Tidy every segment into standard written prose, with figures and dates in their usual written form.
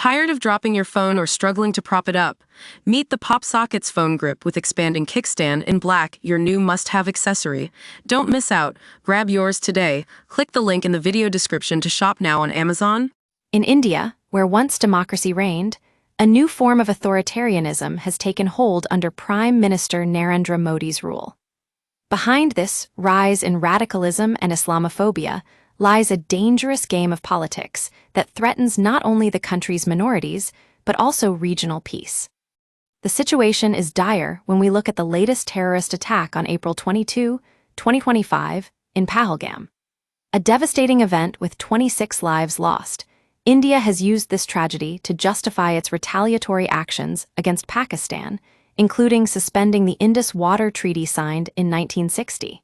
Tired of dropping your phone or struggling to prop it up? Meet the PopSockets phone grip with expanding kickstand in black, your new must-have accessory. Don't miss out. Grab yours today. Click the link in the video description to shop now on Amazon. In India, where once democracy reigned, a new form of authoritarianism has taken hold under Prime Minister Narendra Modi's rule. Behind this rise in radicalism and Islamophobia lies a dangerous game of politics that threatens not only the country's minorities, but also regional peace. The situation is dire when we look at the latest terrorist attack on April 22, 2025, in Pahalgam. A devastating event with 26 lives lost. India has used this tragedy to justify its retaliatory actions against Pakistan, including suspending the Indus Water Treaty signed in 1960.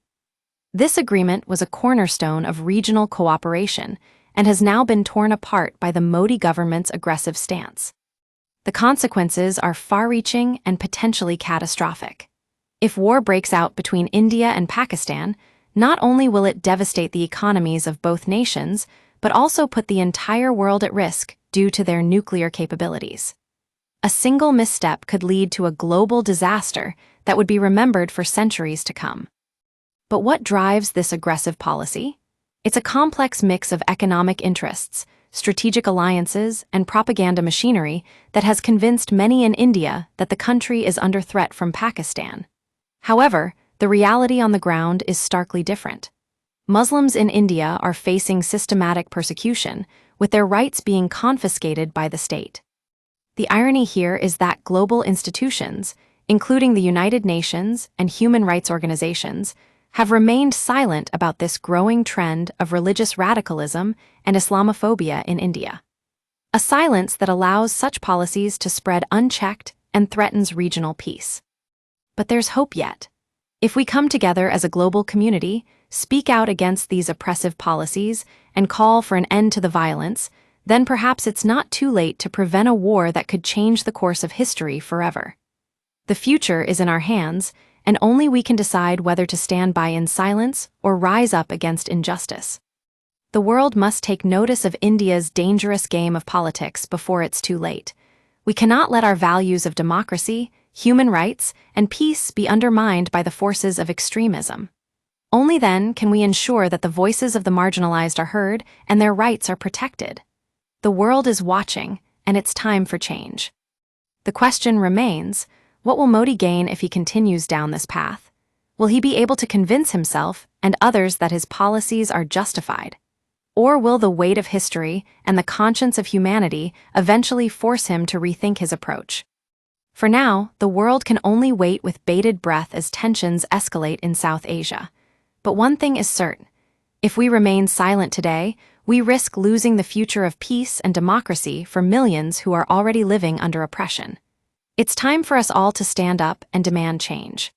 This agreement was a cornerstone of regional cooperation and has now been torn apart by the Modi government's aggressive stance. The consequences are far-reaching and potentially catastrophic. If war breaks out between India and Pakistan, not only will it devastate the economies of both nations, but also put the entire world at risk due to their nuclear capabilities. A single misstep could lead to a global disaster that would be remembered for centuries to come. But what drives this aggressive policy? It's a complex mix of economic interests, strategic alliances, and propaganda machinery that has convinced many in India that the country is under threat from Pakistan. However, the reality on the ground is starkly different. Muslims in India are facing systematic persecution, with their rights being confiscated by the state. The irony here is that global institutions, including the United Nations and human rights organizations, have remained silent about this growing trend of religious radicalism and Islamophobia in India. A silence that allows such policies to spread unchecked and threatens regional peace. But there's hope yet. If we come together as a global community, speak out against these oppressive policies, and call for an end to the violence, then perhaps it's not too late to prevent a war that could change the course of history forever. The future is in our hands, and only we can decide whether to stand by in silence or rise up against injustice. The world must take notice of India's dangerous game of politics before it's too late. We cannot let our values of democracy, human rights, and peace be undermined by the forces of extremism. Only then can we ensure that the voices of the marginalized are heard and their rights are protected. The world is watching, and it's time for change. The question remains, what will Modi gain if he continues down this path? Will he be able to convince himself and others that his policies are justified? Or will the weight of history and the conscience of humanity eventually force him to rethink his approach? For now, the world can only wait with bated breath as tensions escalate in South Asia. But one thing is certain. If we remain silent today, we risk losing the future of peace and democracy for millions who are already living under oppression. It's time for us all to stand up and demand change.